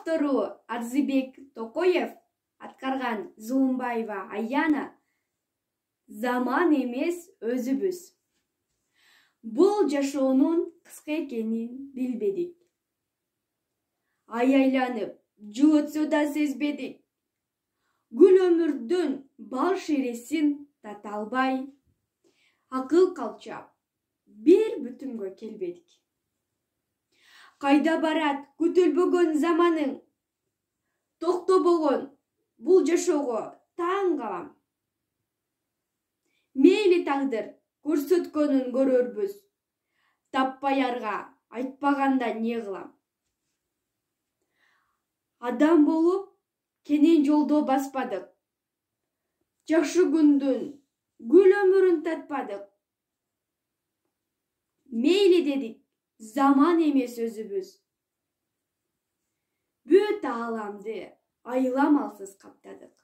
автору Арзыбек Токоев, аткарган Зулумбаева Аяна. Заман эмес өзүбүз. Бул жашоонун кыска экенин билбедик. Ай айланып, жуутсу да сезбедик. Гүл өмүрдүн бал шересин тата албай, акыл калчап, бир бүтүнгө келбедик. Кайда барат күтүлбөгөн заманың? Токтобогон бул жашоого таң калам. Мейли тагдыр көрсөткөнүн көрөрбүз. Таппай арга айтпаганда не кылам? Адам болуп кенен жолдо баспадык. Жакшы күндүн гүл өмүрүн татпадык. Мейли дедик, заман эмес өзүбүз. Бүт ааламды айламалсыз каптадык.